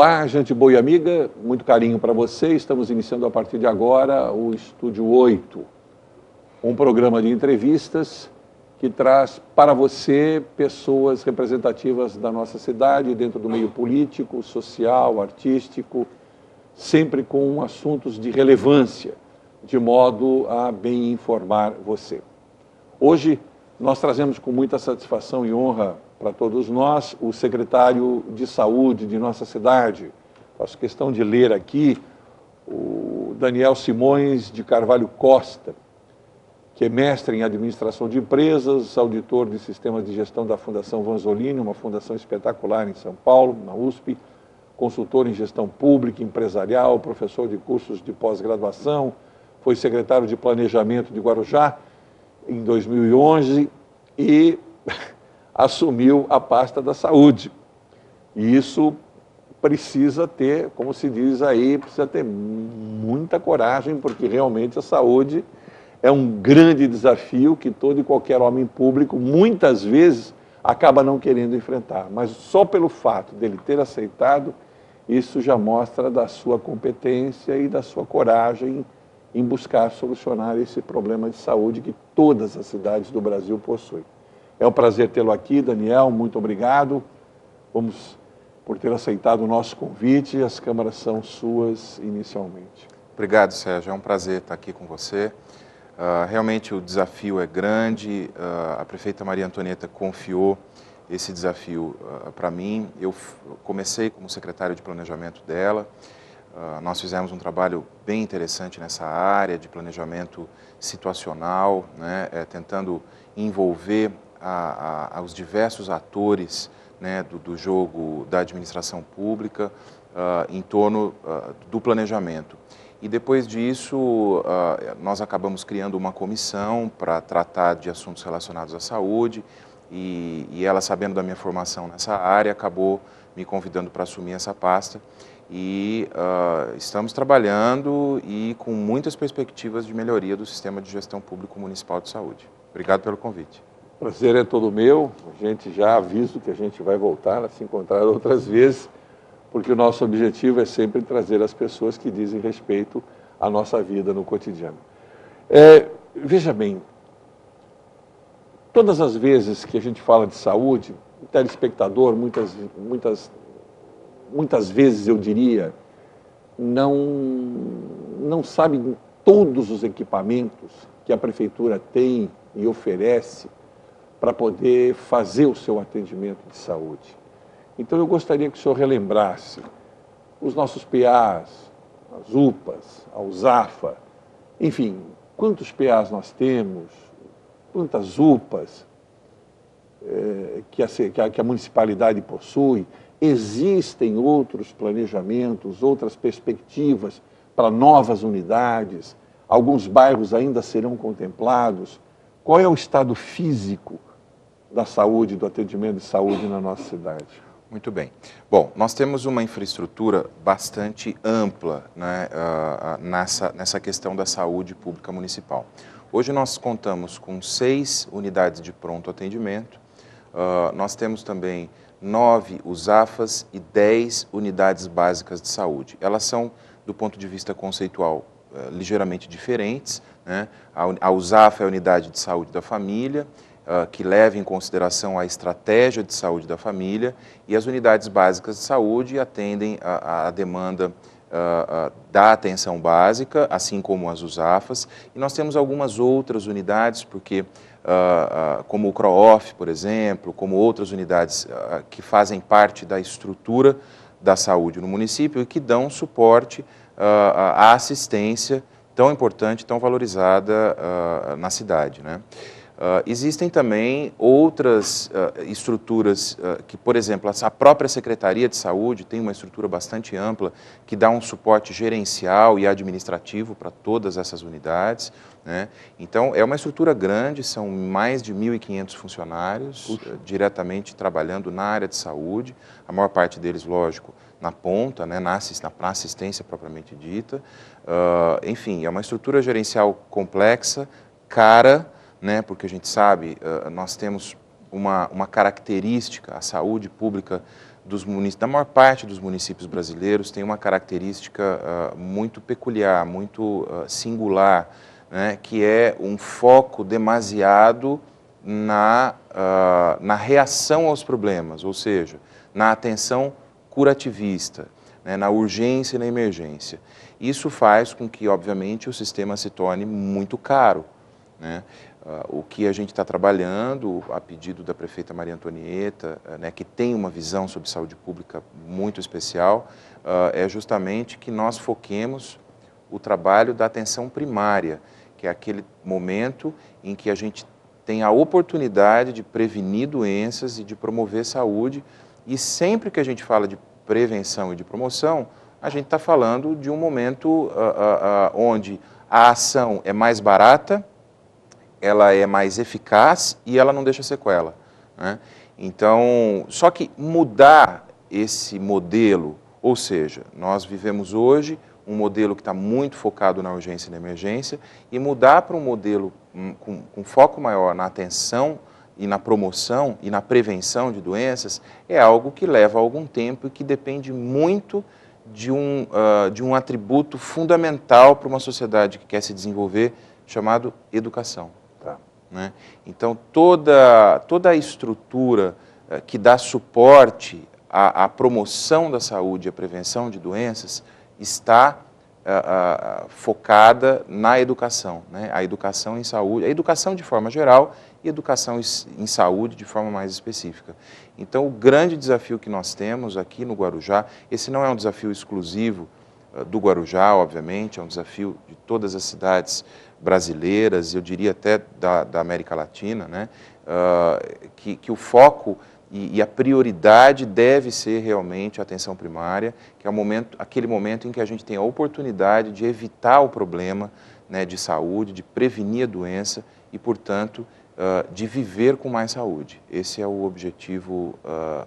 Olá, gente boa e amiga, muito carinho para você. Estamos iniciando a partir de agora o Estúdio 8, um programa de entrevistas que traz para você pessoas representativas da nossa cidade, dentro do meio político, social, artístico, sempre com assuntos de relevância, de modo a bem informar você. Hoje nós trazemos com muita satisfação e honra para todos nós o secretário de Saúde de nossa cidade. Faço questão de ler aqui o Daniel Simões de Carvalho Costa, que é mestre em administração de empresas, auditor de sistemas de gestão da Fundação Vanzolini, uma fundação espetacular em São Paulo, na USP, consultor em gestão pública, empresarial, professor de cursos de pós-graduação, foi secretário de Planejamento de Guarujá em 2011 e assumiu a pasta da saúde. E isso precisa ter, como se diz aí, precisa ter muita coragem, porque realmente a saúde é um grande desafio que todo e qualquer homem público, muitas vezes, acaba não querendo enfrentar. Mas só pelo fato dele ter aceitado, isso já mostra da sua competência e da sua coragem em buscar solucionar esse problema de saúde que todas as cidades do Brasil possuem. É um prazer tê-lo aqui, Daniel, muito obrigado. Vamos por ter aceitado o nosso convite. As câmaras são suas inicialmente. Obrigado, Sérgio. É um prazer estar aqui com você. Realmente o desafio é grande. A prefeita Maria Antonieta confiou esse desafio para mim. Eu comecei como secretário de planejamento dela. Nós fizemos um trabalho bem interessante nessa área de planejamento situacional, né, tentando envolver os diversos atores, né, do jogo da administração pública em torno do planejamento. E depois disso, nós acabamos criando uma comissão para tratar de assuntos relacionados à saúde e ela, sabendo da minha formação nessa área, acabou me convidando para assumir essa pasta. E estamos trabalhando e com muitas perspectivas de melhoria do sistema de gestão público municipal de saúde. Obrigado pelo convite. O prazer é todo meu. A gente já avisa que a gente vai voltar a se encontrar outras vezes, porque o nosso objetivo é sempre trazer as pessoas que dizem respeito à nossa vida no cotidiano. Veja bem, todas as vezes que a gente fala de saúde, o telespectador, muitas vezes, eu diria, não sabe todos os equipamentos que a prefeitura tem e oferece para poder fazer o seu atendimento de saúde. Então, eu gostaria que o senhor relembrasse os nossos PAs, as UPAs, a USAFA, enfim, quantos PAs nós temos, quantas UPAs que a municipalidade possui. Existem outros planejamentos, outras perspectivas para novas unidades, alguns bairros ainda serão contemplados. Qual é o estado físico da saúde, do atendimento de saúde na nossa cidade? Muito bem. Bom, nós temos uma infraestrutura bastante ampla, né, nessa questão da saúde pública municipal. Hoje nós contamos com 6 unidades de pronto atendimento, nós temos também 9 USAFAs e 10 unidades básicas de saúde. Elas são, do ponto de vista conceitual, ligeiramente diferentes, né? A USAFA é a unidade de saúde da família, que leva em consideração a estratégia de saúde da família, e as unidades básicas de saúde atendem a demanda da atenção básica, assim como as USAFAs, e nós temos algumas outras unidades, porque como o CROOF, por exemplo, como outras unidades que fazem parte da estrutura da saúde no município e que dão suporte à assistência tão importante, tão valorizada na cidade, né? Existem também outras estruturas que, por exemplo, a própria Secretaria de Saúde tem uma estrutura bastante ampla que dá um suporte gerencial e administrativo para todas essas unidades, né? Então, é uma estrutura grande, são mais de 1.500 funcionários diretamente trabalhando na área de saúde, a maior parte deles, lógico, na ponta, né, na assistência propriamente dita. Enfim, é uma estrutura gerencial complexa, cara, né, porque a gente sabe, nós temos uma característica, a saúde pública da maior parte dos municípios brasileiros tem uma característica muito peculiar, muito singular, né, que é um foco demasiado na reação aos problemas, ou seja, na atenção curativista, né, na urgência e na emergência. Isso faz com que, obviamente, o sistema se torne muito caro, né? O que a gente está trabalhando, a pedido da prefeita Maria Antonieta, né, que tem uma visão sobre saúde pública muito especial, é justamente que nós foquemos o trabalho da atenção primária, que é aquele momento em que a gente tem a oportunidade de prevenir doenças e de promover saúde. E sempre que a gente fala de prevenção e de promoção, a gente está falando de um momento onde a ação é mais barata, ela é mais eficaz e ela não deixa sequela, né? Então, só que mudar esse modelo, ou seja, nós vivemos hoje um modelo que está muito focado na urgência e na emergência, e mudar para um modelo com foco maior na atenção e na promoção e na prevenção de doenças é algo que leva algum tempo e que depende muito de um atributo fundamental para uma sociedade que quer se desenvolver, chamado educação. Né? Então, toda a estrutura que dá suporte à promoção da saúde e à prevenção de doenças está focada na educação, né? A educação em saúde, a educação de forma geral e educação em saúde de forma mais específica. Então, o grande desafio que nós temos aqui no Guarujá, esse não é um desafio exclusivo do Guarujá, obviamente, é um desafio de todas as cidades brasileiras, eu diria até da América Latina, né? Que o foco e a prioridade deve ser realmente a atenção primária, que é aquele momento em que a gente tem a oportunidade de evitar o problema, né, de saúde, de prevenir a doença e, portanto, de viver com mais saúde. Esse é o objetivo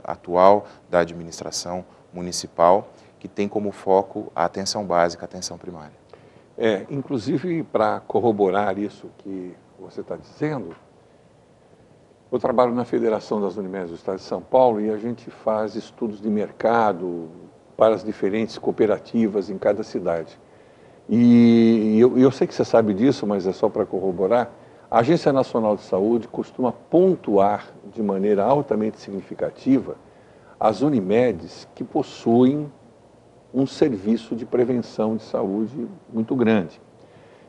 atual da administração municipal, que tem como foco a atenção básica, a atenção primária. Inclusive, para corroborar isso que você está dizendo, eu trabalho na Federação das Unimedes do Estado de São Paulo e a gente faz estudos de mercado para as diferentes cooperativas em cada cidade. E eu sei que você sabe disso, mas é só para corroborar. A Agência Nacional de Saúde costuma pontuar de maneira altamente significativa as Unimedes que possuem um serviço de prevenção de saúde muito grande.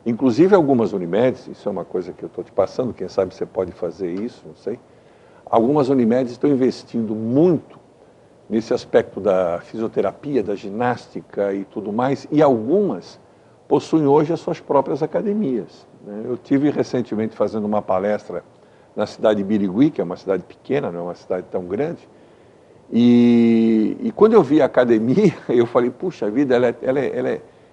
Inclusive algumas Unimedes, isso é uma coisa que eu estou te passando, quem sabe você pode fazer isso, não sei. Algumas Unimedes estão investindo muito nesse aspecto da fisioterapia, da ginástica e tudo mais, e algumas possuem hoje as suas próprias academias, né? Eu tive recentemente fazendo uma palestra na cidade de Birigui, que é uma cidade pequena, não é uma cidade tão grande, e quando eu vi a academia, eu falei, puxa vida, ela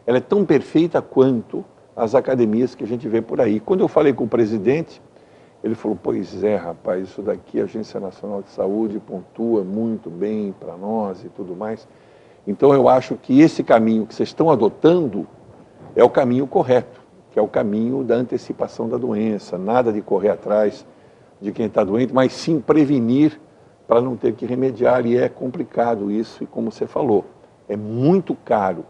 é tão perfeita quanto as academias que a gente vê por aí. Quando eu falei com o presidente, ele falou, pois é, rapaz, isso daqui a Agência Nacional de Saúde pontua muito bem para nós e tudo mais. Então eu acho que esse caminho que vocês estão adotando é o caminho correto, que é o caminho da antecipação da doença, nada de correr atrás de quem está doente, mas sim prevenir para não ter que remediar, e é complicado isso, e como você falou, é muito caro.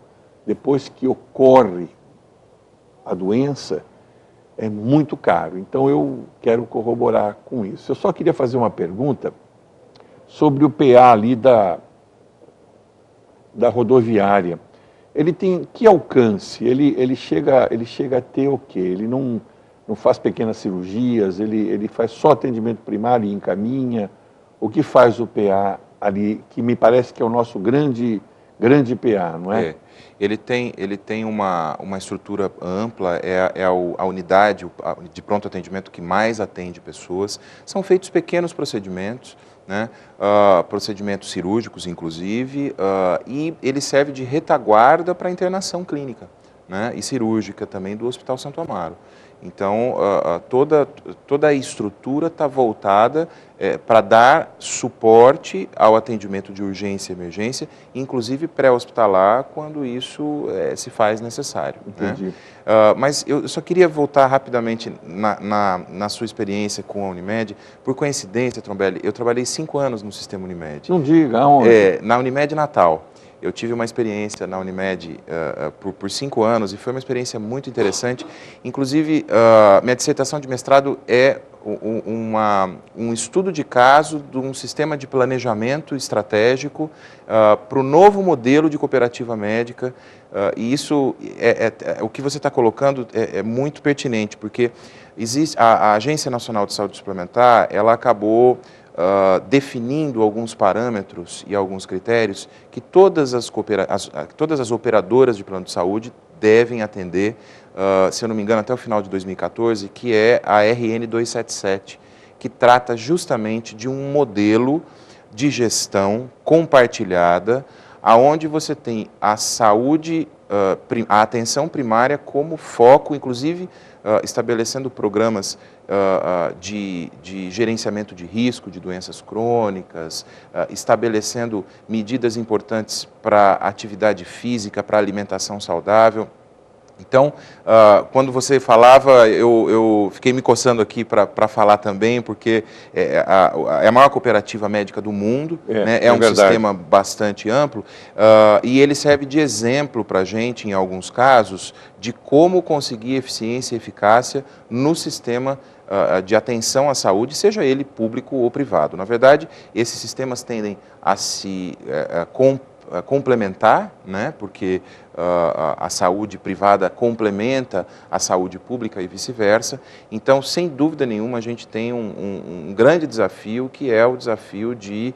Depois que ocorre a doença, é muito caro. Então eu quero corroborar com isso. Eu só queria fazer uma pergunta sobre o PA ali da rodoviária. Ele tem que alcance? Ele chega a ter o quê? Ele não faz pequenas cirurgias, ele faz só atendimento primário e encaminha. O que faz o PA ali, que me parece que é o nosso grande PA, não é? Ele tem uma estrutura ampla, é a unidade de pronto atendimento que mais atende pessoas. São feitos pequenos procedimentos, né? Procedimentos cirúrgicos, inclusive, e ele serve de retaguarda para a internação clínica, né, e cirúrgica também do Hospital Santo Amaro. Então, toda a estrutura está voltada para dar suporte ao atendimento de urgência e emergência, inclusive pré-hospitalar, quando isso se faz necessário. Entendi. Né? Mas eu só queria voltar rapidamente na sua experiência com a Unimed. Por coincidência, Trombelli, eu trabalhei 5 anos no sistema Unimed. Não diga, aonde? Na Unimed Natal. Eu tive uma experiência na Unimed por 5 anos e foi uma experiência muito interessante. Inclusive, minha dissertação de mestrado é um estudo de caso de um sistema de planejamento estratégico para o novo modelo de cooperativa médica. E isso, o que você está colocando é muito pertinente, porque existe a Agência Nacional de Saúde Suplementar, ela acabou definindo alguns parâmetros e alguns critérios que todas as operadoras de plano de saúde devem atender, se eu não me engano, até o final de 2014, que é a RN 277, que trata justamente de um modelo de gestão compartilhada, aonde você tem a saúde, a atenção primária como foco, inclusive estabelecendo programas de gerenciamento de risco de doenças crônicas, estabelecendo medidas importantes para atividade física, para alimentação saudável. Então, quando você falava, eu fiquei me coçando aqui para falar também, porque é a maior cooperativa médica do mundo, né? É um sistema bastante amplo, e ele serve de exemplo para a gente, em alguns casos, de como conseguir eficiência e eficácia no sistema de atenção à saúde, seja ele público ou privado. Na verdade, esses sistemas tendem a se complementar, né? Porque a saúde privada complementa a saúde pública e vice-versa. Então, sem dúvida nenhuma, a gente tem um grande desafio, que é o desafio de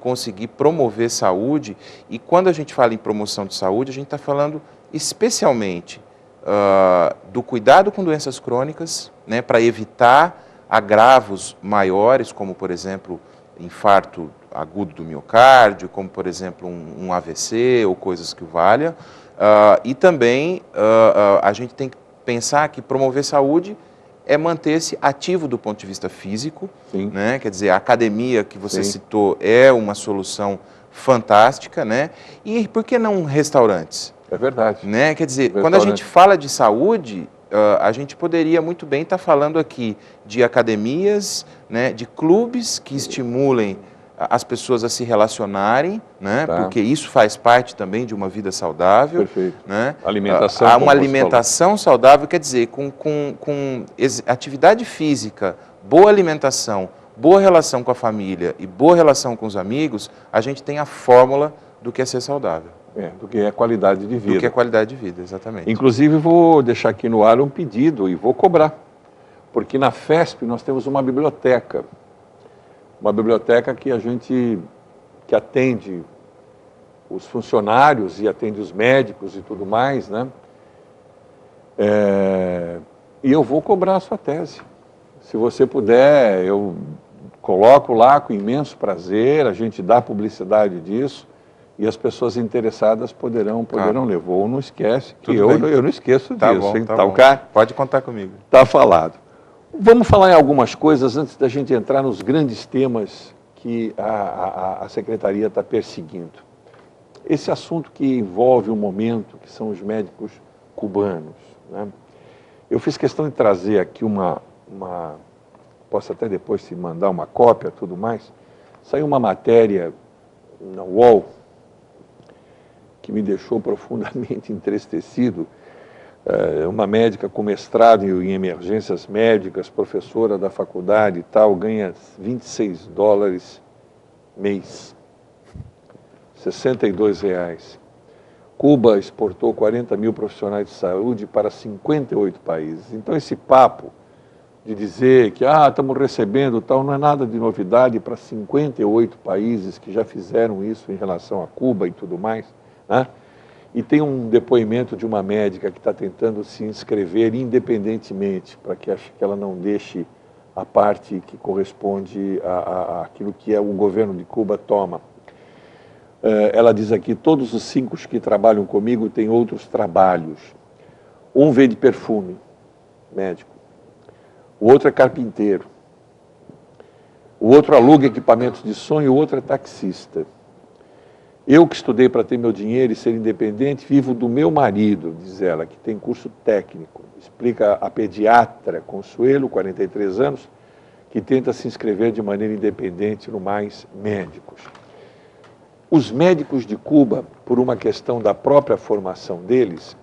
conseguir promover saúde. E quando a gente fala em promoção de saúde, a gente está falando especialmente do cuidado com doenças crônicas, né, para evitar agravos maiores, como, por exemplo, infarto agudo do miocárdio, como, por exemplo, um AVC ou coisas que o valham. E também a gente tem que pensar que promover saúde é manter-se ativo do ponto de vista físico, né? Quer dizer, a academia que você citou é uma solução fantástica, né? E por que não restaurantes? É verdade. Né? Quer dizer, quando a gente fala de saúde, a gente poderia muito bem estar falando aqui de academias, né, de clubes que estimulem as pessoas a se relacionarem, né, porque isso faz parte também de uma vida saudável. Perfeito. Né? Alimentação. Uma alimentação saudável, quer dizer, com atividade física, boa alimentação, boa relação com a família e boa relação com os amigos, a gente tem a fórmula do que é ser saudável. Do que é qualidade de vida. Do que é qualidade de vida, exatamente. Inclusive, vou deixar aqui no ar um pedido e vou cobrar. Porque na FESP nós temos uma biblioteca. Uma biblioteca que que atende os funcionários e atende os médicos e tudo mais, né? E eu vou cobrar a sua tese. Se você puder, eu coloco lá com imenso prazer, a gente dá publicidade disso. E as pessoas interessadas poderão ler. Ou não esquece, que eu não esqueço disso. Bom, então, pode contar comigo. Está falado. Vamos falar em algumas coisas antes da gente entrar nos grandes temas que a Secretaria está perseguindo. Esse assunto que envolve o momento, que são os médicos cubanos, né? Eu fiz questão de trazer aqui posso até depois te mandar uma cópia, tudo mais. Saiu uma matéria na UOL, que me deixou profundamente entristecido. Uma médica com mestrado em emergências médicas, professora da faculdade e tal, ganha $26 mês, R$62. Cuba exportou 40 mil profissionais de saúde para 58 países. Então esse papo de dizer que estamos recebendo tal, não é nada de novidade para 58 países que já fizeram isso em relação a Cuba e tudo mais. Né? E tem um depoimento de uma médica que está tentando se inscrever independentemente, para que ela não deixe a parte que corresponde àquilo que o governo de Cuba toma. Ela diz aqui, todos os 5 que trabalham comigo têm outros trabalhos. Um vende perfume, médico. O outro é carpinteiro. O outro aluga equipamentos de som e o outro é taxista. Eu que estudei para ter meu dinheiro e ser independente, vivo do meu marido, diz ela, que tem curso técnico. Explica a pediatra Consuelo, 43 anos, que tenta se inscrever de maneira independente no Mais Médicos. Os médicos de Cuba, por uma questão da própria formação deles,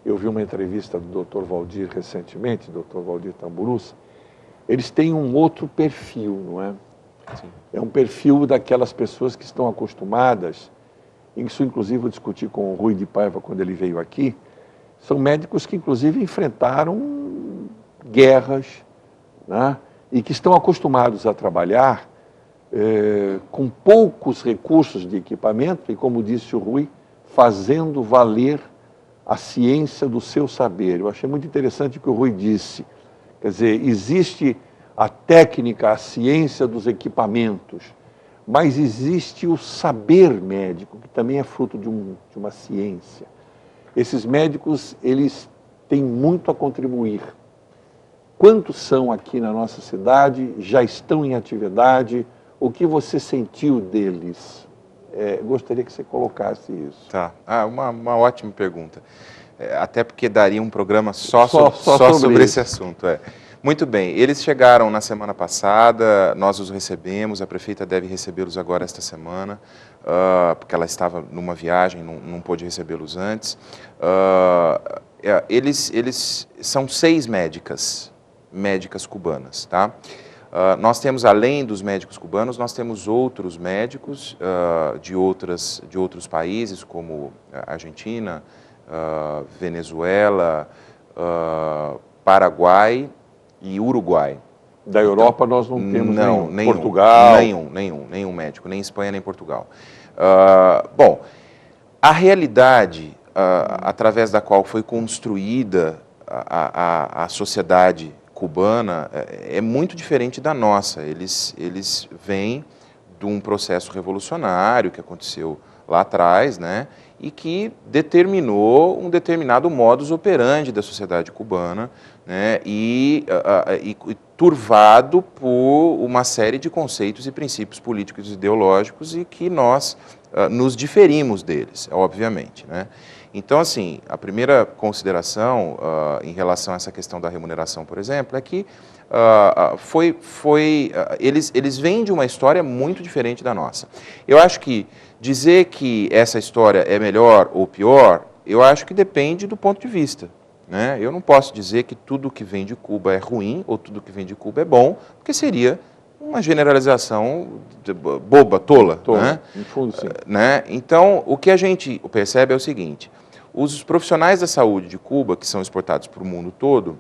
eu vi uma entrevista do Dr. Valdir recentemente, Dr. Valdir Tamburus, eles têm um outro perfil, não é? Sim. É um perfil daquelas pessoas que estão acostumadas, isso inclusive eu discuti com o Rui de Paiva quando ele veio aqui, são médicos que inclusive enfrentaram guerras, né? E que estão acostumados a trabalhar com poucos recursos de equipamento e, como disse o Rui, fazendo valer a ciência do seu saber. Eu achei muito interessante o que o Rui disse. Quer dizer, existe a técnica, a ciência dos equipamentos, mas existe o saber médico, que também é fruto de uma ciência. Esses médicos, eles têm muito a contribuir. Quantos são aqui na nossa cidade, já estão em atividade? O que você sentiu deles? Gostaria que você colocasse isso. Tá, uma ótima pergunta. Até porque daria um programa só sobre esse assunto. Muito bem, eles chegaram na semana passada, nós os recebemos, a prefeita deve recebê-los agora esta semana, porque ela estava numa viagem, não pôde recebê-los antes. Eles são 6 médicas cubanas, tá? Nós temos, além dos médicos cubanos, nós temos outros médicos de outros países, como Argentina, Venezuela, Paraguai e Uruguai. Da Europa nós não temos nenhum. Portugal? Nenhum médico, nem Espanha, nem Portugal. Bom, a realidade através da qual foi construída a sociedade cubana é muito diferente da nossa. Eles vêm de um processo revolucionário que aconteceu lá atrás, né, e que determinou um determinado modus operandi da sociedade cubana, né, e turvado por uma série de conceitos e princípios políticos e ideológicos e que nós nos diferimos deles, obviamente, né. Então, assim, a primeira consideração em relação a essa questão da remuneração, por exemplo, é que eles vêm de uma história muito diferente da nossa. Eu acho que dizer que essa história é melhor ou pior, eu acho que depende do ponto de vista, né? Eu não posso dizer que tudo que vem de Cuba é ruim ou tudo que vem de Cuba é bom, porque seria uma generalização boba, tola. Né? No fundo, sim. Né? Então, o que a gente percebe é o seguinte: os profissionais da saúde de Cuba, que são exportados para o mundo todo,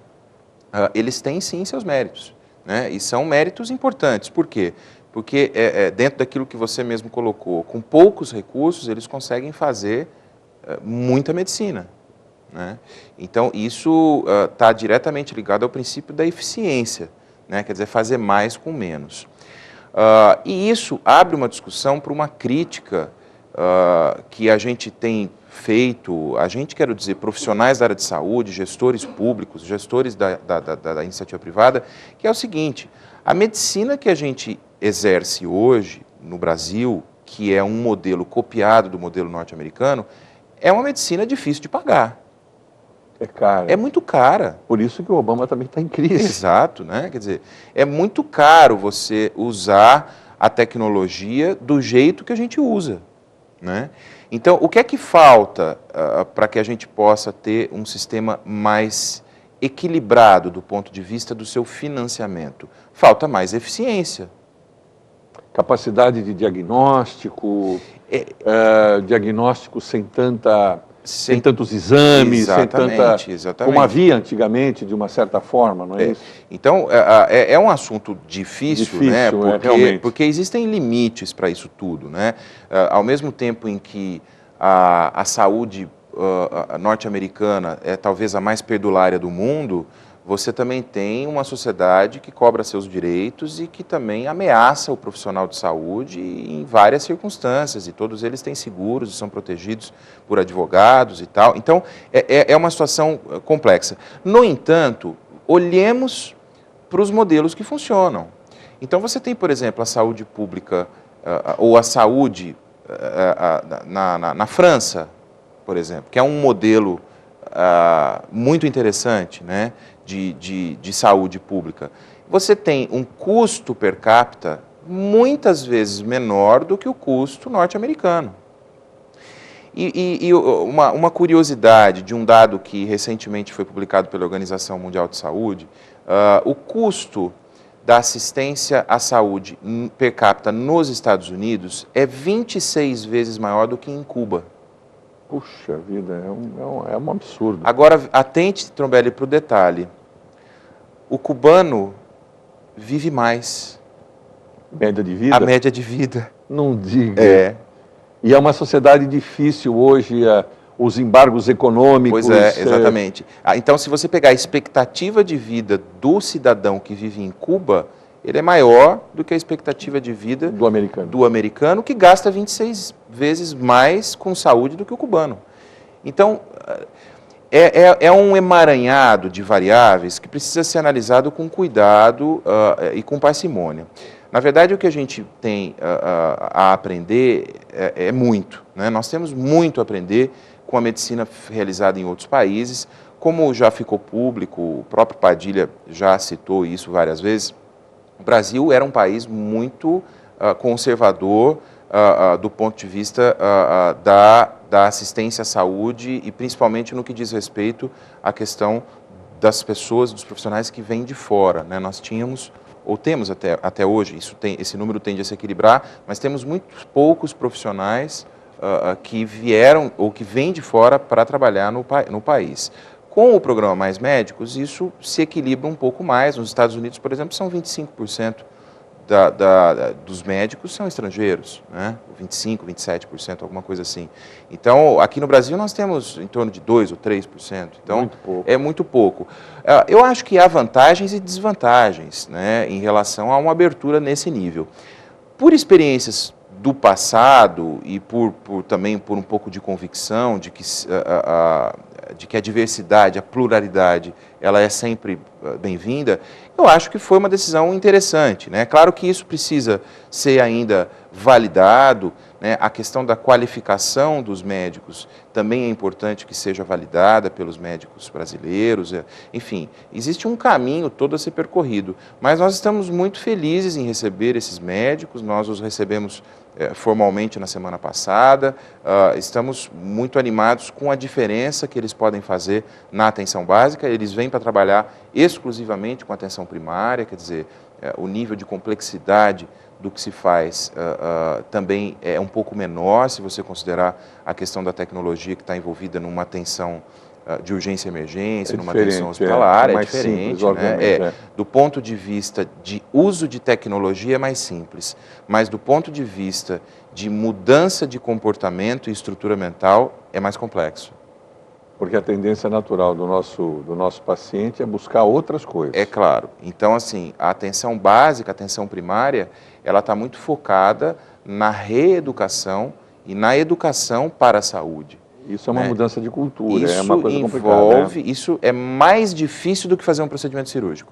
eles têm sim seus méritos, né? E são méritos importantes. Por quê? Porque dentro daquilo que você mesmo colocou, com poucos recursos, eles conseguem fazer muita medicina, né? Então, isso está diretamente ligado ao princípio da eficiência, né? Quer dizer, fazer mais com menos. E isso abre uma discussão para uma crítica que a gente tem feito, quero dizer, profissionais da área de saúde, gestores públicos, gestores da iniciativa privada, que é o seguinte: a medicina que a gente exerce hoje no Brasil, que é um modelo copiado do modelo norte-americano, é uma medicina difícil de pagar. É cara. É muito cara. Por isso que o Obama também está em crise. Exato, né? Quer dizer, é muito caro você usar a tecnologia do jeito que a gente usa, né? Então, o que é que falta para que a gente possa ter um sistema mais equilibrado do ponto de vista do seu financiamento? Falta mais eficiência. Capacidade de diagnóstico, diagnóstico sem tantos exames, exatamente. como havia antigamente, de uma certa forma, não é isso? Então, é um assunto difícil, né? Porque existem limites para isso tudo, né? Ao mesmo tempo em que a saúde norte-americana é talvez a mais perdulária do mundo, você também tem uma sociedade que cobra seus direitos e que também ameaça o profissional de saúde em várias circunstâncias, e todos eles têm seguros e são protegidos por advogados e tal. Então, é uma situação complexa. No entanto, olhemos para os modelos que funcionam. Então, você tem, por exemplo, a saúde pública ou a saúde na França, por exemplo, que é um modelo muito interessante, né, de saúde pública. Você tem um custo per capita muitas vezes menor do que o custo norte-americano. E uma curiosidade de um dado que recentemente foi publicado pela Organização Mundial de Saúde, o custo da assistência à saúde per capita nos Estados Unidos é 26 vezes maior do que em Cuba. Puxa vida, é um absurdo. Agora, atente, Trombelli, para o detalhe. O cubano vive mais. Média de vida? A média de vida. Não diga. É. E é uma sociedade difícil hoje, os embargos econômicos... Pois é, exatamente. Então, se você pegar a expectativa de vida do cidadão que vive em Cuba, ele é maior do que a expectativa de vida do americano, que gasta 26 vezes mais com saúde do que o cubano. Então, é um emaranhado de variáveis que precisa ser analisado com cuidado e com parcimônia. Na verdade, o que a gente tem a aprender é muito, né? Nós temos muito a aprender com a medicina realizada em outros países. Como já ficou público, o próprio Padilha já citou isso várias vezes, o Brasil era um país muito conservador do ponto de vista da assistência à saúde e principalmente no que diz respeito à questão das pessoas, dos profissionais que vêm de fora, né? Nós tínhamos, ou temos até hoje, esse número tende a se equilibrar, mas temos muito poucos profissionais que vieram ou que vêm de fora para trabalhar no país. Com o programa Mais Médicos, isso se equilibra um pouco mais. Nos Estados Unidos, por exemplo, são 25% dos médicos são estrangeiros, né? 25%, 27%, alguma coisa assim. Então, aqui no Brasil, nós temos em torno de 2% ou 3%. Então, é muito pouco. Eu acho que há vantagens e desvantagens, né, em relação a uma abertura nesse nível. Por experiências do passado e também por um pouco de convicção de que a diversidade, a pluralidade, ela é sempre bem-vinda, eu acho que foi uma decisão interessante, né? Claro que isso precisa ser ainda validado, né? A questão da qualificação dos médicos também é importante que seja validada pelos médicos brasileiros. Enfim, existe um caminho todo a ser percorrido, mas nós estamos muito felizes em receber esses médicos, nós os recebemos formalmente na semana passada, estamos muito animados com a diferença que eles podem fazer na atenção básica. Eles vêm para trabalhar exclusivamente com atenção primária, quer dizer, o nível de complexidade do que se faz também é um pouco menor, se você considerar a questão da tecnologia que está envolvida numa atenção de urgência e emergência, numa atenção hospitalar, é diferente, simples, né? Do ponto de vista de uso de tecnologia é mais simples, mas do ponto de vista de mudança de comportamento e estrutura mental é mais complexo. Porque a tendência natural do nosso paciente é buscar outras coisas. É claro. Então, assim, a atenção básica, a atenção primária, ela está muito focada na reeducação e na educação para a saúde. Isso é uma mudança de cultura, isso é uma coisa complicada. Né? Isso é mais difícil do que fazer um procedimento cirúrgico.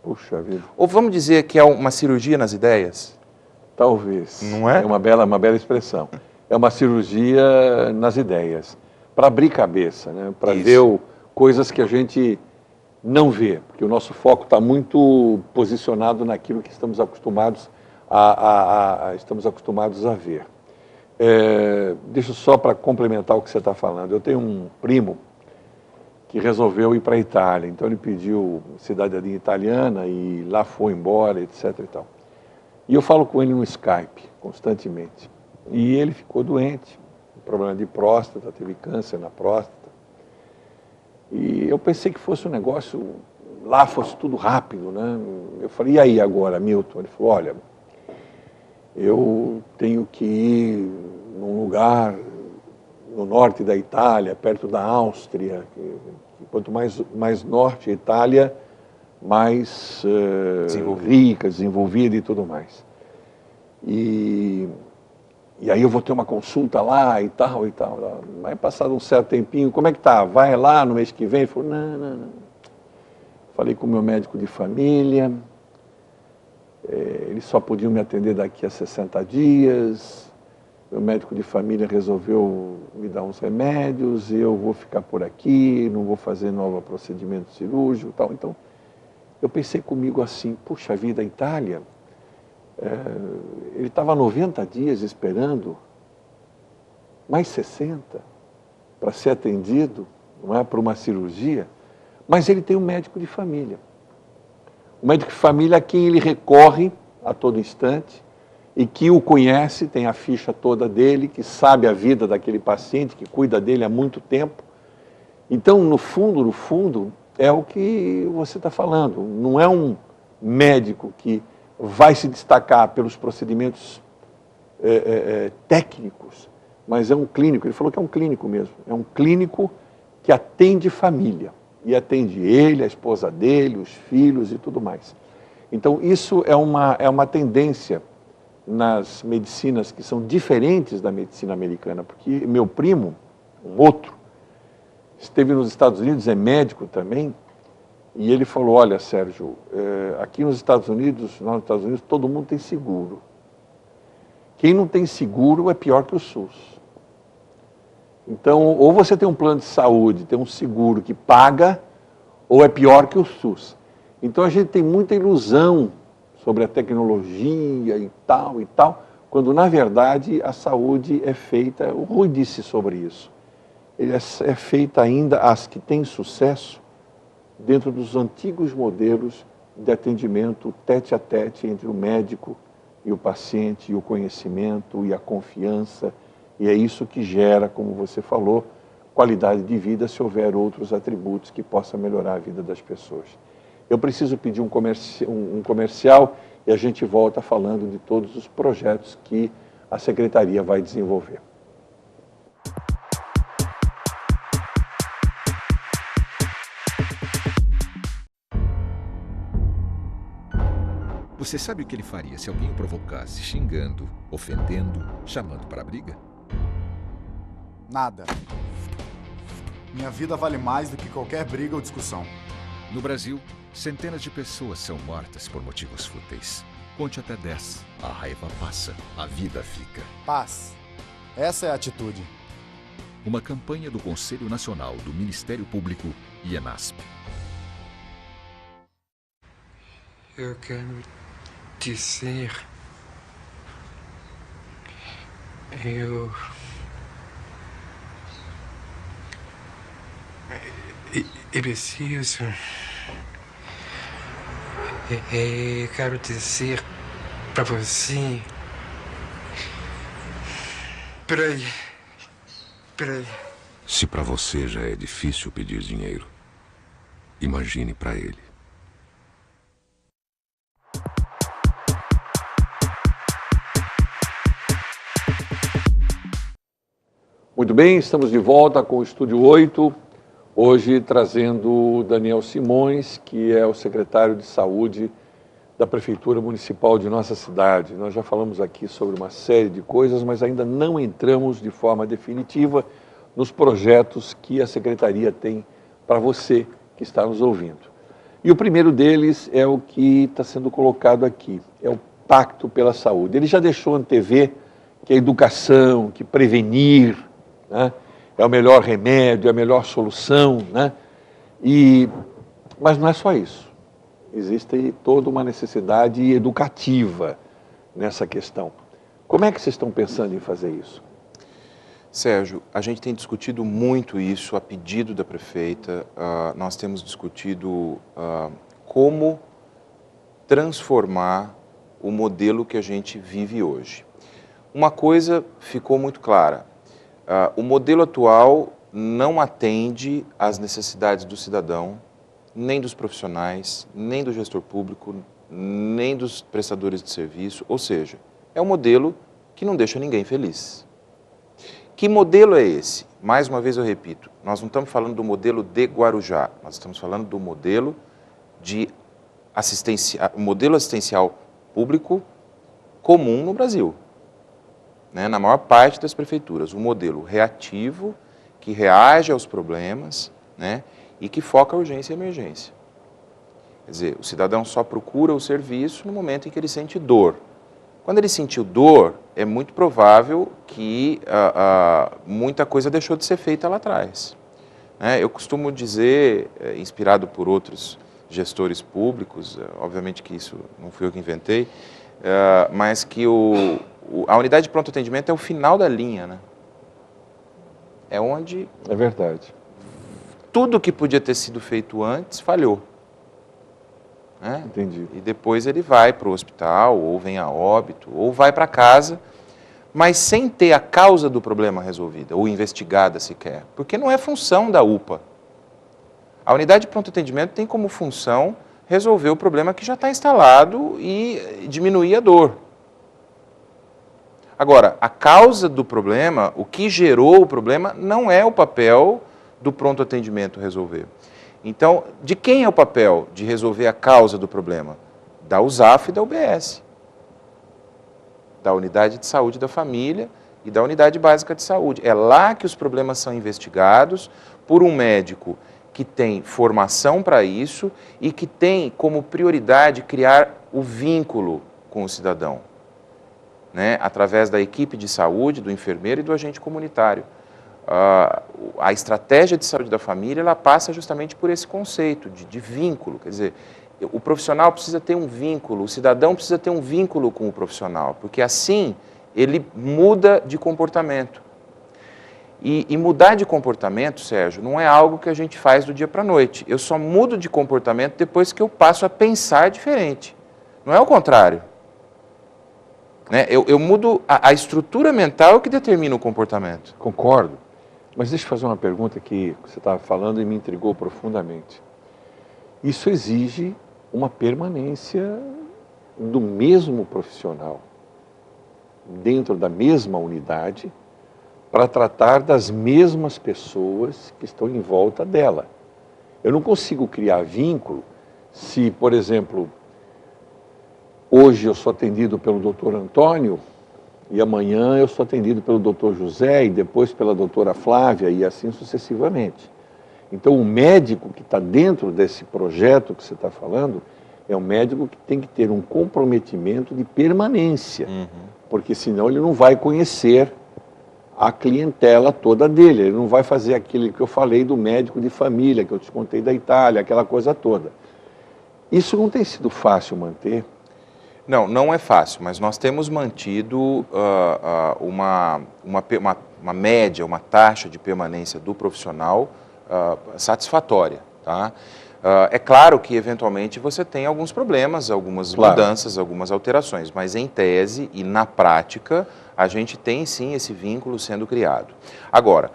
Puxa vida. Ou vamos dizer que é uma cirurgia nas ideias? Talvez. Não é? É uma bela expressão. É uma cirurgia nas ideias. Para abrir cabeça, né? Para ver coisas que a gente não vê. Porque o nosso foco está muito posicionado naquilo que estamos acostumados a ver. Deixa só para complementar o que você está falando. Eu tenho um primo que resolveu ir para a Itália, então ele pediu cidadania italiana e lá foi embora, etc. e tal. E eu falo com ele no Skype constantemente. E ele ficou doente, problema de próstata, teve câncer na próstata. E eu pensei que fosse um negócio, lá fosse tudo rápido, né? Eu falei, e aí agora, Milton? Ele falou, olha, eu tenho que ir num lugar no norte da Itália, perto da Áustria. Quanto mais norte a Itália, mais rica, desenvolvida e tudo mais. E aí eu vou ter uma consulta lá e tal e tal. Mas passado um certo tempinho, como é que tá? Vai lá no mês que vem? Ele falou, não. Falei com o meu médico de família, eles só podiam me atender daqui a 60 dias. Meu médico de família resolveu me dar uns remédios, eu vou ficar por aqui, não vou fazer novo procedimento cirúrgico e tal. Então, eu pensei comigo assim, puxa vida, a Itália, ele estava 90 dias esperando, mais 60, para ser atendido, não é, para uma cirurgia, mas ele tem um médico de família. Um médico de família a quem ele recorre a todo instante e que o conhece, tem a ficha toda dele, que sabe a vida daquele paciente, que cuida dele há muito tempo. Então, no fundo, é o que você está falando. Não é um médico que vai se destacar pelos procedimentos técnicos, mas é um clínico. Ele falou que é um clínico mesmo. É um clínico que atende família. E atende ele, a esposa dele, os filhos e tudo mais. Então, isso é uma tendência nas medicinas que são diferentes da medicina americana, porque meu primo, um outro, esteve nos Estados Unidos, é médico também, e ele falou, olha, Sérgio, aqui nos Estados Unidos, todo mundo tem seguro. Quem não tem seguro é pior que o SUS. Então, ou você tem um plano de saúde, tem um seguro que paga, ou é pior que o SUS. Então, a gente tem muita ilusão sobre a tecnologia e tal, quando, na verdade, a saúde é feita, o Rui disse sobre isso, é feita ainda, as que têm sucesso, dentro dos antigos modelos de atendimento tete a tete entre o médico e o paciente, e o conhecimento e a confiança, e é isso que gera, como você falou, qualidade de vida se houver outros atributos que possam melhorar a vida das pessoas. Eu preciso pedir um comercial e a gente volta falando de todos os projetos que a Secretaria vai desenvolver. Você sabe o que ele faria se alguém o provocasse, xingando, ofendendo, chamando para a briga? Nada. Minha vida vale mais do que qualquer briga ou discussão. No Brasil, centenas de pessoas são mortas por motivos fúteis. Conte até 10. A raiva passa, a vida fica. Paz. Essa é a atitude. Uma campanha do Conselho Nacional do Ministério Público e ENASP. Eu quero dizer... Eu preciso... Eu quero dizer para você... Peraí. Se para você já é difícil pedir dinheiro, imagine para ele. Muito bem, estamos de volta com o Estúdio 8, hoje trazendo o Daniel Simões, que é o secretário de Saúde da Prefeitura Municipal de nossa cidade. Nós já falamos aqui sobre uma série de coisas, mas ainda não entramos de forma definitiva nos projetos que a Secretaria tem para você que está nos ouvindo. E o primeiro deles é o que está sendo colocado aqui, é o Pacto pela Saúde. Ele já deixou antever que a educação, que prevenir, né, é o melhor remédio, é a melhor solução, né? Mas não é só isso. Existe toda uma necessidade educativa nessa questão. Como é que vocês estão pensando em fazer isso? Sérgio, a gente tem discutido muito isso a pedido da prefeita. Nós temos discutido como transformar o modelo que a gente vive hoje. Uma coisa ficou muito clara. O modelo atual não atende às necessidades do cidadão, nem dos profissionais, nem do gestor público, nem dos prestadores de serviço, ou seja, é um modelo que não deixa ninguém feliz. Que modelo é esse? Mais uma vez eu repito, nós não estamos falando do modelo de Guarujá, nós estamos falando do modelo de o modelo assistencial público comum no Brasil, né? Na maior parte das prefeituras, um modelo reativo, que reage aos problemas, né? E que foca a urgência e emergência. Quer dizer, o cidadão só procura o serviço no momento em que ele sente dor. Quando ele sentiu dor, é muito provável que muita coisa deixou de ser feita lá atrás. Né? Eu costumo dizer, inspirado por outros gestores públicos, obviamente que isso não fui eu que inventei, mas que a unidade de pronto atendimento é o final da linha, né? É onde... É verdade. Tudo que podia ter sido feito antes falhou. Né? Entendi. E depois ele vai para o hospital, ou vem a óbito, ou vai para casa, mas sem ter a causa do problema resolvida, ou investigada sequer. Porque não é função da UPA. A unidade de pronto atendimento tem como função resolver o problema que já está instalado e diminuir a dor. Agora, a causa do problema, o que gerou o problema, não é o papel do pronto atendimento resolver. Então, de quem é o papel de resolver a causa do problema? Da USAF e da UBS. Da Unidade de Saúde da Família e da Unidade Básica de Saúde. É lá que os problemas são investigados por um médico que tem formação para isso e que tem como prioridade criar o vínculo com o cidadão, né? Através da equipe de saúde, do enfermeiro e do agente comunitário. A estratégia de saúde da família, ela passa justamente por esse conceito de vínculo. Quer dizer, o profissional precisa ter um vínculo, o cidadão precisa ter um vínculo com o profissional, porque assim ele muda de comportamento. E mudar de comportamento, Sérgio, não é algo que a gente faz do dia para a noite. Eu só mudo de comportamento depois que eu passo a pensar diferente. Não é o contrário. Né? Eu mudo a estrutura mental que determina o comportamento. Concordo. Mas deixa eu fazer uma pergunta que você estava falando e me intrigou profundamente. Isso exige uma permanência do mesmo profissional, dentro da mesma unidade, para tratar das mesmas pessoas que estão em volta dela. Eu não consigo criar vínculo se, por exemplo, hoje eu sou atendido pelo doutor Antônio e amanhã eu sou atendido pelo doutor José e depois pela doutora Flávia e assim sucessivamente. Então o médico que está dentro desse projeto que você está falando é um médico que tem que ter um comprometimento de permanência, porque senão ele não vai conhecer a clientela toda dele, ele não vai fazer aquilo que eu falei do médico de família, que eu te contei da Itália, aquela coisa toda. Isso não tem sido fácil manter? Não, não é fácil, mas nós temos mantido uma média, uma taxa de permanência do profissional satisfatória. Tá? É claro que, eventualmente, você tem alguns problemas, algumas mudanças, algumas alterações, mas em tese e na prática, a gente tem sim esse vínculo sendo criado. Agora,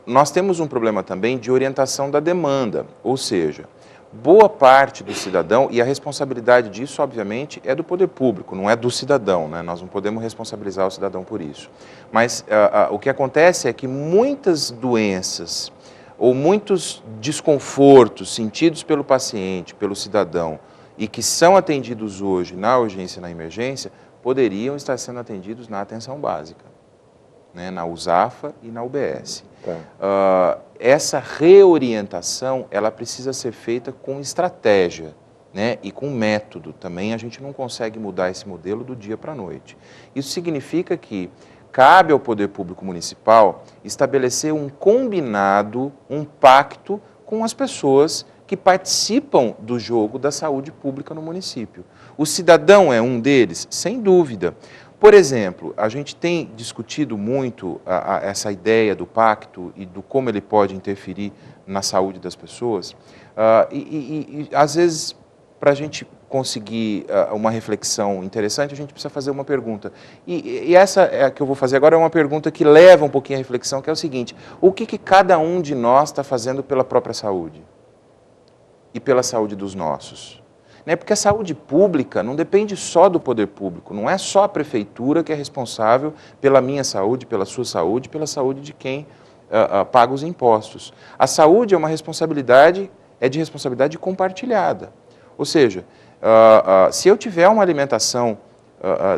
nós temos um problema também de orientação da demanda, ou seja, boa parte do cidadão, e a responsabilidade disso, obviamente, é do poder público, não é do cidadão, né? Nós não podemos responsabilizar o cidadão por isso. Mas o que acontece é que muitas doenças ou muitos desconfortos sentidos pelo paciente, pelo cidadão, e que são atendidos hoje na urgência e na emergência, poderiam estar sendo atendidos na atenção básica, né? Na USAFA e na UBS. Tá. Essa reorientação, ela precisa ser feita com estratégia, né? E com método também. A gente não consegue mudar esse modelo do dia para a noite. Isso significa que cabe ao poder público municipal estabelecer um combinado, um pacto com as pessoas que participam do jogo da saúde pública no município. O cidadão é um deles? Sem dúvida. Por exemplo, a gente tem discutido muito essa ideia do pacto e do como ele pode interferir na saúde das pessoas. Às vezes, para a gente conseguir uma reflexão interessante, a gente precisa fazer uma pergunta. E essa que eu vou fazer agora é uma pergunta que leva um pouquinho à reflexão, que é o seguinte: o que cada um de nós está fazendo pela própria saúde? E pela saúde dos nossos? Porque a saúde pública não depende só do poder público, não é só a prefeitura que é responsável pela minha saúde, pela sua saúde, pela saúde de quem paga os impostos. A saúde é de responsabilidade compartilhada. Ou seja, se eu tiver uma alimentação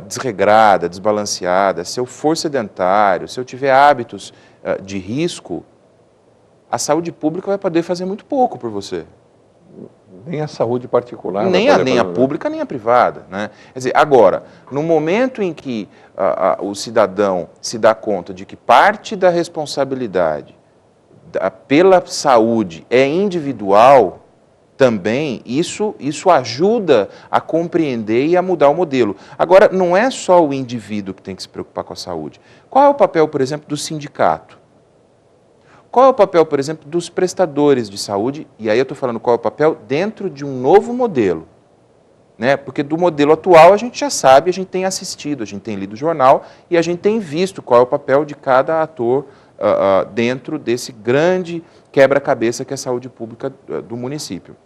desregrada, desbalanceada, se eu for sedentário, se eu tiver hábitos de risco, a saúde pública vai poder fazer muito pouco por você. Nem a saúde particular. Nem a pública, nem a privada. Né? Quer dizer, agora, no momento em que o cidadão se dá conta de que parte da responsabilidade pela saúde é individual, também isso ajuda a compreender e a mudar o modelo. Agora, não é só o indivíduo que tem que se preocupar com a saúde. Qual é o papel, por exemplo, do sindicato? Qual é o papel, por exemplo, dos prestadores de saúde? E aí eu estou falando qual é o papel dentro de um novo modelo. Né? Porque do modelo atual a gente já sabe, a gente tem assistido, a gente tem lido o jornal e a gente tem visto qual é o papel de cada ator dentro desse grande quebra-cabeça que é a saúde pública do município.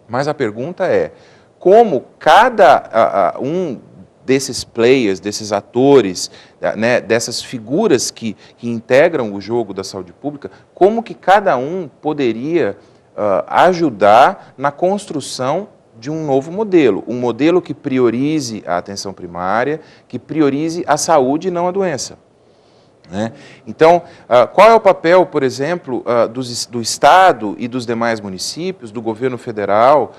Mas a pergunta é, como cada um desses players, desses atores, né, dessas figuras que integram o jogo da saúde pública, como que cada um poderia ajudar na construção de um novo modelo, um modelo que priorize a atenção primária, que priorize a saúde e não a doença. Né? Então, qual é o papel, por exemplo, do Estado e dos demais municípios, do governo federal,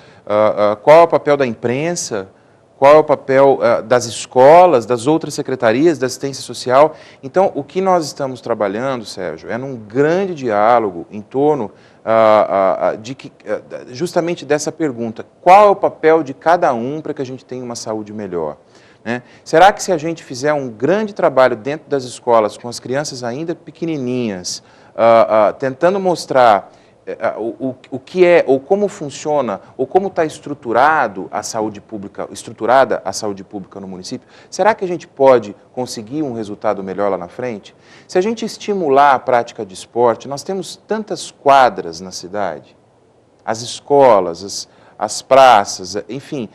qual é o papel da imprensa, qual é o papel das escolas, das outras secretarias da assistência social. Então, o que nós estamos trabalhando, Sérgio, é num grande diálogo em torno justamente dessa pergunta, qual é o papel de cada um para que a gente tenha uma saúde melhor? Né? Será que se a gente fizer um grande trabalho dentro das escolas, com as crianças ainda pequenininhas, tentando mostrar o que é, ou como funciona, ou como está estruturada a saúde pública no município, será que a gente pode conseguir um resultado melhor lá na frente? Se a gente estimular a prática de esporte, nós temos tantas quadras na cidade, as escolas, as praças, enfim,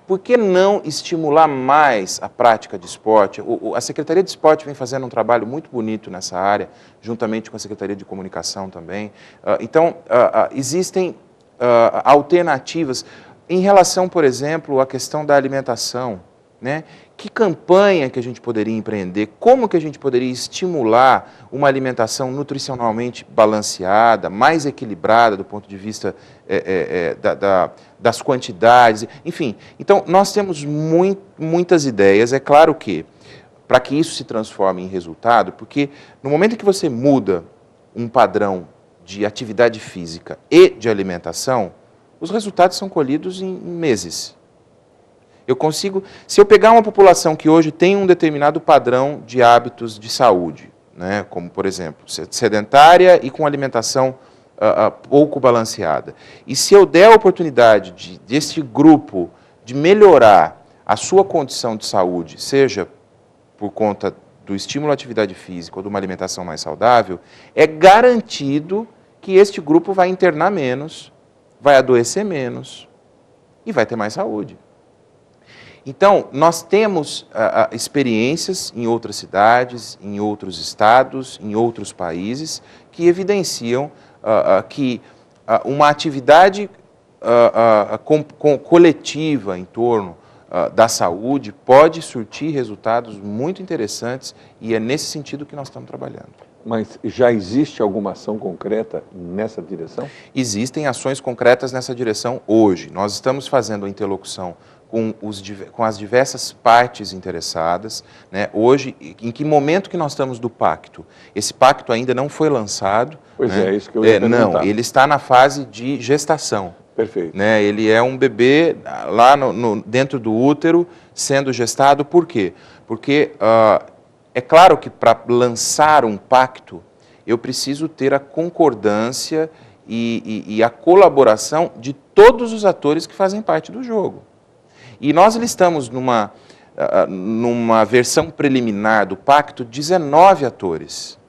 por que não estimular mais a prática de esporte? A Secretaria de Esporte vem fazendo um trabalho muito bonito nessa área, juntamente com a Secretaria de Comunicação também. Então, existem alternativas em relação, por exemplo, à questão da alimentação. Né? Que campanha que a gente poderia empreender? Como que a gente poderia estimular uma alimentação nutricionalmente balanceada, mais equilibrada do ponto de vista das quantidades? Enfim, então nós temos muitas ideias. É claro que, para que isso se transforme em resultado, porque no momento em que você muda um padrão de atividade física e de alimentação, os resultados são colhidos em meses. Se eu pegar uma população que hoje tem um determinado padrão de hábitos de saúde, né, como, por exemplo, sedentária e com alimentação pouco balanceada, e se eu der a oportunidade desse grupo de melhorar a sua condição de saúde, seja por conta do estímulo à atividade física ou de uma alimentação mais saudável, é garantido que este grupo vai internar menos, vai adoecer menos e vai ter mais saúde. Então, nós temos experiências em outras cidades, em outros estados, em outros países, que evidenciam que uma atividade coletiva em torno da saúde pode surtir resultados muito interessantes e é nesse sentido que nós estamos trabalhando. Mas já existe alguma ação concreta nessa direção? Existem ações concretas nessa direção hoje. Nós estamos fazendo a interlocução com as diversas partes interessadas. Né? Hoje, em que momento que nós estamos do pacto? Esse pacto ainda não foi lançado. Pois né? É isso que eu ia perguntar. Não, ele está na fase de gestação. Perfeito. Né? Ele é um bebê lá dentro do útero sendo gestado. Por quê? Porque é claro que para lançar um pacto, eu preciso ter a concordância e a colaboração de todos os atores que fazem parte do jogo. E nós listamos numa versão preliminar do pacto 19 atores.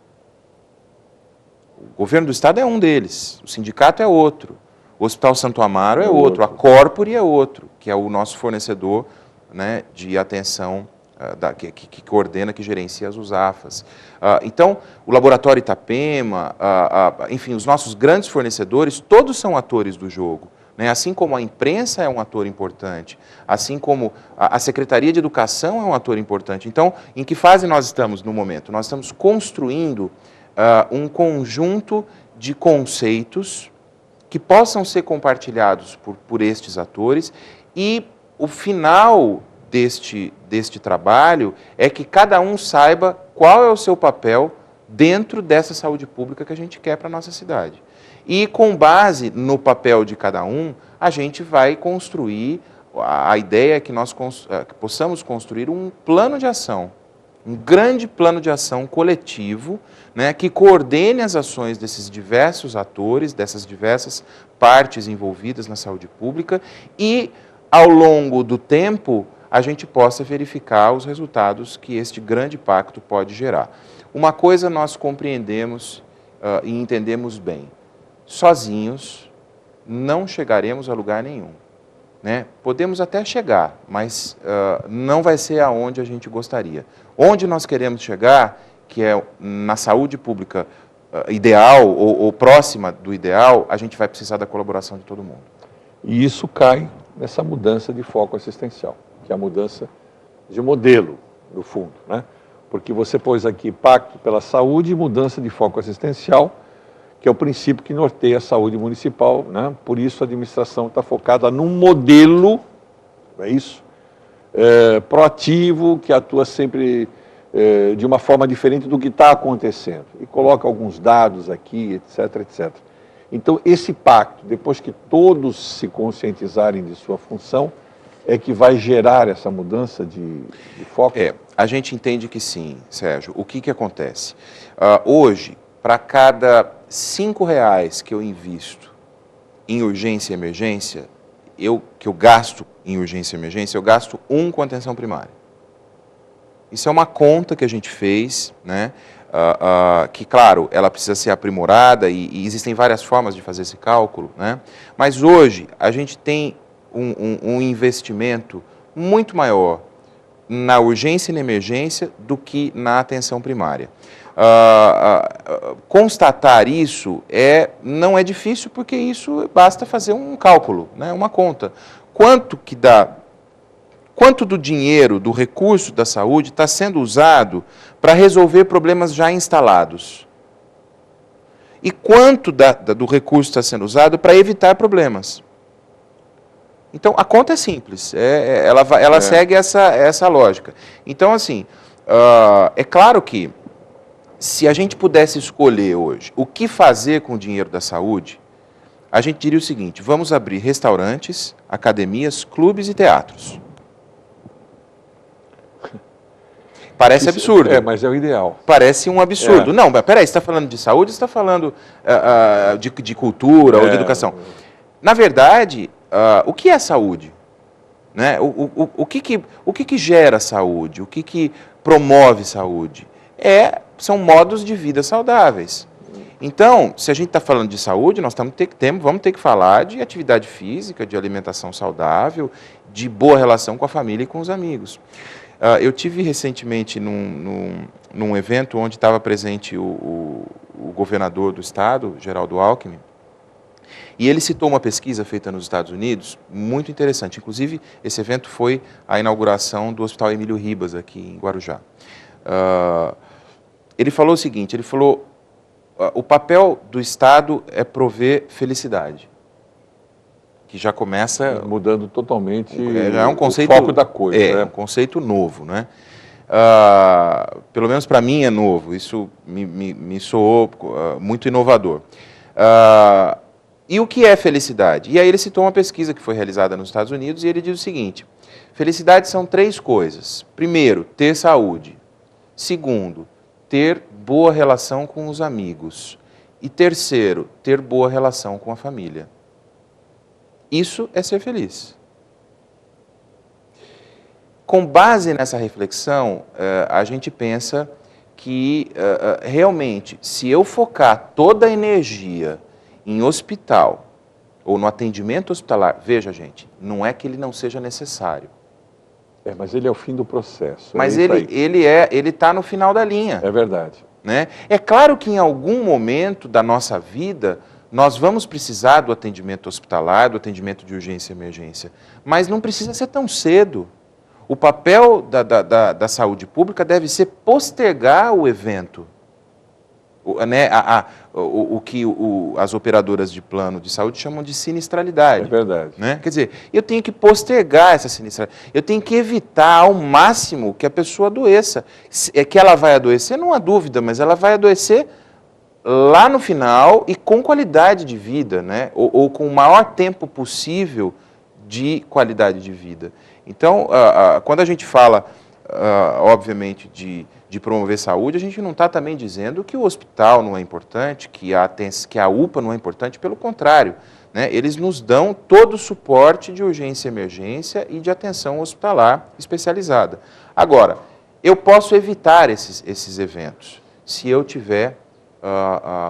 O governo do estado é um deles, o sindicato é outro, o Hospital Santo Amaro é outro, a Corpore é outro, que é o nosso fornecedor, né, de atenção, que coordena, que gerencia as USAFAs. Então, o Laboratório Itapema, enfim, os nossos grandes fornecedores, todos são atores do jogo. né? Assim como a imprensa é um ator importante, assim como a Secretaria de Educação é um ator importante. Então, em que fase nós estamos no momento? Nós estamos construindo um conjunto de conceitos que possam ser compartilhados por estes atores, e o final deste trabalho é que cada um saiba qual é o seu papel dentro dessa saúde pública que a gente quer para a nossa cidade. E com base no papel de cada um, a gente vai construir, a ideia é que nós que possamos construir um plano de ação, um grande plano de ação coletivo, né, que coordene as ações desses diversos atores, dessas diversas partes envolvidas na saúde pública, e, ao longo do tempo, a gente possa verificar os resultados que este grande pacto pode gerar. Uma coisa nós compreendemos e entendemos bem: sozinhos não chegaremos a lugar nenhum, né? Podemos até chegar, mas não vai ser aonde a gente gostaria. Onde nós queremos chegar, que é na saúde pública ideal ou próxima do ideal, a gente vai precisar da colaboração de todo mundo. E isso cai nessa mudança de foco assistencial, que é a mudança de modelo, no fundo, né? Porque você pôs aqui pacto pela saúde e mudança de foco assistencial, que é o princípio que norteia a saúde municipal, né? Por isso a administração está focada num modelo, é isso, proativo, que atua sempre de uma forma diferente do que está acontecendo, e coloca alguns dados aqui, etc, etc. Então, esse pacto, depois que todos se conscientizarem de sua função, é que vai gerar essa mudança de foco? A gente entende que sim, Sérgio. O que acontece? Hoje, para cada R$5 que eu invisto em urgência e emergência, que eu gasto em urgência e emergência, eu gasto 1 com atenção primária. Isso é uma conta que a gente fez, né? Que, claro, ela precisa ser aprimorada e existem várias formas de fazer esse cálculo, né? Mas hoje a gente tem um investimento muito maior na urgência e na emergência do que na atenção primária. Constatar isso não é difícil, porque isso basta fazer um cálculo, né? Uma conta. Quanto do dinheiro, do recurso da saúde está sendo usado para resolver problemas já instalados? E quanto do recurso está sendo usado para evitar problemas? Então, a conta é simples, ela segue essa lógica. Então, assim, é claro que, se a gente pudesse escolher hoje o que fazer com o dinheiro da saúde, a gente diria o seguinte: vamos abrir restaurantes, academias, clubes e teatros. Parece absurdo. Mas é o ideal. Parece um absurdo. Não, mas peraí, você está falando de saúde, você está falando de cultura ou de educação. Na verdade, o que é saúde? Né? O que gera saúde? O que promove saúde? São modos de vida saudáveis. Então, se a gente está falando de saúde, nós vamos ter que falar de atividade física, de alimentação saudável, de boa relação com a família e com os amigos. Eu tive recentemente num evento onde estava presente o governador do estado, Geraldo Alckmin, e ele citou uma pesquisa feita nos Estados Unidos, muito interessante. Inclusive, esse evento foi a inauguração do Hospital Emílio Ribas, aqui em Guarujá. Ele falou o seguinte, o papel do Estado é prover felicidade. Que já começa... Mudando totalmente já é um conceito, o foco da coisa. É um conceito novo, né? Pelo menos para mim é novo, isso me soou muito inovador. E o que é felicidade? E aí ele citou uma pesquisa que foi realizada nos Estados Unidos e ele diz o seguinte: felicidade são 3 coisas. Primeiro, ter saúde. Segundo, ter boa relação com os amigos. E terceiro, ter boa relação com a família. Isso é ser feliz. Com base nessa reflexão, a gente pensa que realmente, se eu focar toda a energia em hospital ou no atendimento hospitalar, veja, gente, não é que ele não seja necessário. Mas ele é o fim do processo. Mas ele está no final da linha. É verdade. Né? É claro que em algum momento da nossa vida, nós vamos precisar do atendimento hospitalar, do atendimento de urgência e emergência, mas não precisa ser tão cedo. O papel da saúde pública deve ser postergar o evento. O que as operadoras de plano de saúde chamam de sinistralidade. É verdade. Né? Quer dizer, eu tenho que postergar essa sinistralidade. Eu tenho que evitar ao máximo que a pessoa adoeça. Que ela vai adoecer, não há dúvida, mas ela vai adoecer lá no final e com qualidade de vida, né? Ou com o maior tempo possível de qualidade de vida. Então, quando a gente fala, obviamente, de promover saúde, a gente não está também dizendo que o hospital não é importante, que a UPA não é importante, pelo contrário, né? Eles nos dão todo o suporte de urgência e emergência e de atenção hospitalar especializada. Agora, eu posso evitar esses eventos se eu tiver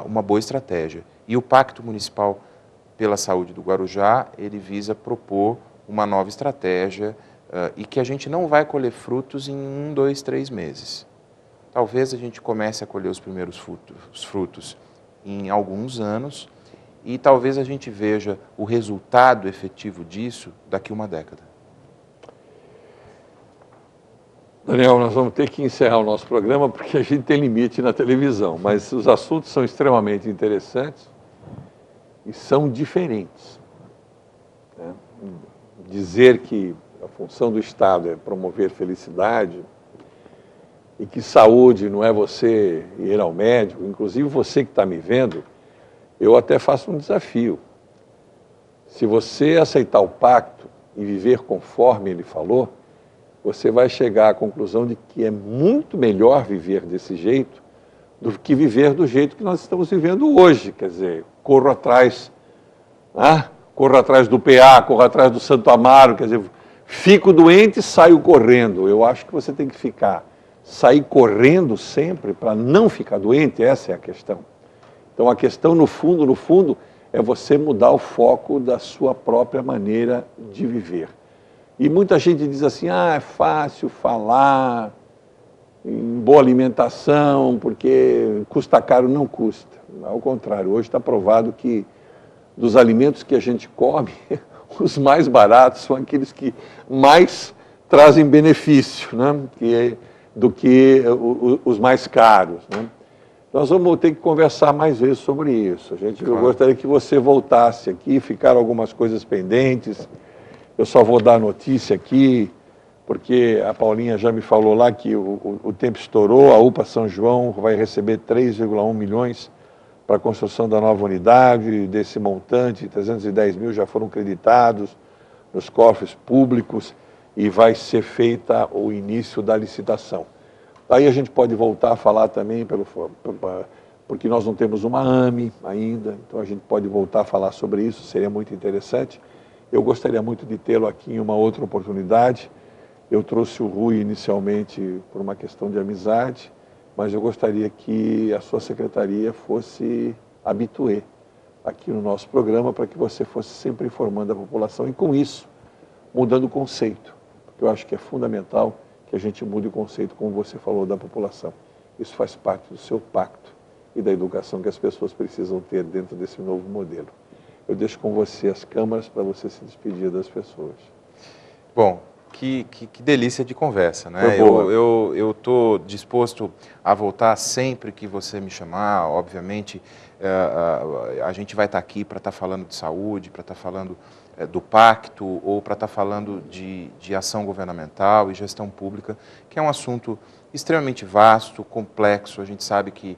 uma boa estratégia. E o Pacto Municipal pela Saúde do Guarujá, ele visa propor uma nova estratégia e que a gente não vai colher frutos em 1, 2, 3 meses. Talvez a gente comece a colher os primeiros frutos em alguns anos e talvez a gente veja o resultado efetivo disso daqui a uma década. Daniel, nós vamos ter que encerrar o nosso programa porque a gente tem limite na televisão, mas os assuntos são extremamente interessantes e são diferentes. Né? Dizer que a função do Estado é promover felicidade e que saúde não é você ir ao médico, inclusive você que está me vendo, eu até faço um desafio. Se você aceitar o pacto e viver conforme ele falou, você vai chegar à conclusão de que é muito melhor viver desse jeito do que viver do jeito que nós estamos vivendo hoje. Quer dizer, corro atrás do PA, corro atrás do Santo Amaro, quer dizer, fico doente e saio correndo. Eu acho que você tem que sair correndo sempre para não ficar doente, essa é a questão. Então a questão, no fundo, é você mudar o foco da sua própria maneira de viver. E muita gente diz assim, é fácil falar em boa alimentação, porque custa caro, não custa. Ao contrário, hoje está provado que dos alimentos que a gente come, os mais baratos são aqueles que mais trazem benefício, né? Do que os mais caros. Né? Nós vamos ter que conversar mais vezes sobre isso. Eu gostaria que você voltasse aqui, ficaram algumas coisas pendentes. Eu só vou dar a notícia aqui, porque a Paulinha já me falou lá que o tempo estourou, a UPA São João vai receber 3,1 milhões para a construção da nova unidade, desse montante, 310 mil já foram creditados nos cofres públicos e vai ser feita o início da licitação. Aí a gente pode voltar a falar também, porque nós não temos uma AME ainda, então a gente pode voltar a falar sobre isso, seria muito interessante. Eu gostaria muito de tê-lo aqui em uma outra oportunidade. Eu trouxe o Rui inicialmente por uma questão de amizade, mas eu gostaria que a sua secretaria fosse habituê aqui no nosso programa para que você fosse sempre informando a população e, com isso, mudando o conceito, porque eu acho que é fundamental que a gente mude o conceito, como você falou, da população. Isso faz parte do seu pacto e da educação que as pessoas precisam ter dentro desse novo modelo. Eu deixo com você as câmaras para você se despedir das pessoas. Bom, que delícia de conversa, né? Eu estou disposto a voltar sempre que você me chamar. Obviamente, a gente vai estar aqui para estar falando de saúde, para estar falando do pacto ou para estar falando de ação governamental e gestão pública, que é um assunto extremamente vasto, complexo. A gente sabe que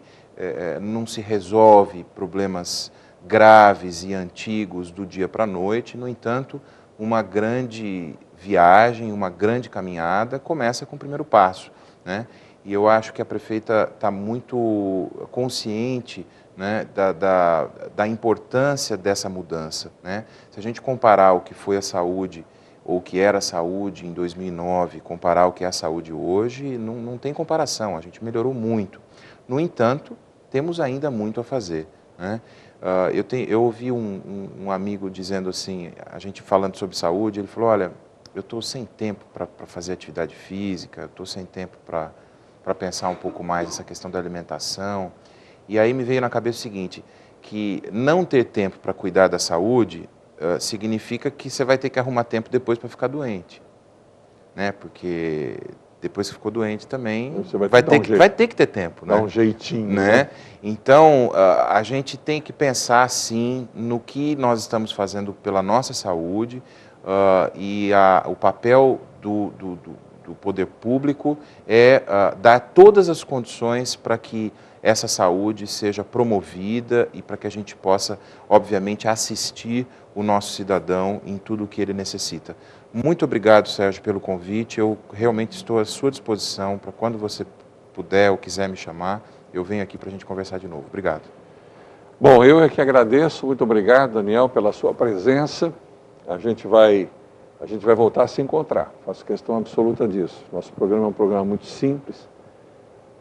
não se resolve problemas graves e antigos do dia para a noite. No entanto, uma grande viagem, uma grande caminhada começa com o primeiro passo, né? E eu acho que a prefeita está muito consciente, né, da importância dessa mudança, né? Se a gente comparar o que foi a saúde ou o que era a saúde em 2009, comparar o que é a saúde hoje, não tem comparação, a gente melhorou muito. No entanto, temos ainda muito a fazer, né? Eu ouvi um amigo dizendo assim, a gente falando sobre saúde, ele falou, olha, eu estou sem tempo para fazer atividade física, eu estou sem tempo para pensar um pouco mais nessa questão da alimentação. E aí me veio na cabeça o seguinte, que não ter tempo para cuidar da saúde significa que você vai ter que arrumar tempo depois para ficar doente, né? Porque depois que ficou doente também Você vai ter que ter tempo, né? Dá um jeitinho, né? Então, a gente tem que pensar, sim, no que nós estamos fazendo pela nossa saúde e o papel do poder público é dar todas as condições para que essa saúde seja promovida e para que a gente possa, obviamente, assistir o nosso cidadão em tudo o que ele necessita. Muito obrigado, Sérgio, pelo convite. Eu realmente estou à sua disposição para quando você puder ou quiser me chamar, eu venho aqui para a gente conversar de novo. Obrigado. Bom, eu é que agradeço. Muito obrigado, Daniel, pela sua presença. A gente vai voltar a se encontrar. Faço questão absoluta disso. Nosso programa é um programa muito simples,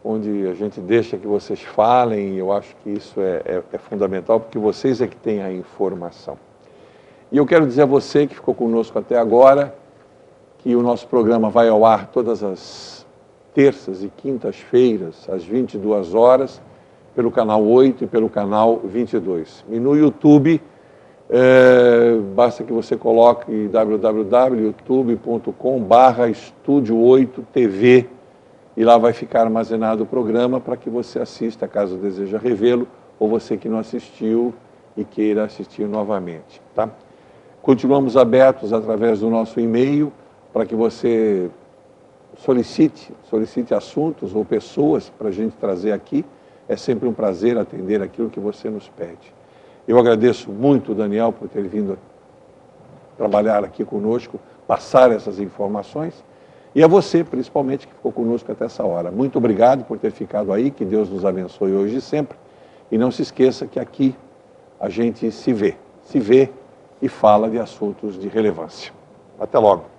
onde a gente deixa que vocês falem, e eu acho que isso é fundamental, porque vocês é que têm a informação. E eu quero dizer a você que ficou conosco até agora, que o nosso programa vai ao ar todas as terças e quintas-feiras, às 22 horas, pelo canal 8 e pelo canal 22. E no YouTube, basta que você coloque www.youtube.com/Estúdio8TV, e lá vai ficar armazenado o programa para que você assista, caso deseja revê-lo, ou você que não assistiu e queira assistir novamente, tá? Continuamos abertos através do nosso e-mail para que você solicite assuntos ou pessoas para a gente trazer aqui. É sempre um prazer atender aquilo que você nos pede. Eu agradeço muito, Daniel, por ter vindo trabalhar aqui conosco, passar essas informações. E a você, principalmente, que ficou conosco até essa hora. Muito obrigado por ter ficado aí, que Deus nos abençoe hoje e sempre. E não se esqueça que aqui a gente se vê e fala de assuntos de relevância. Até logo.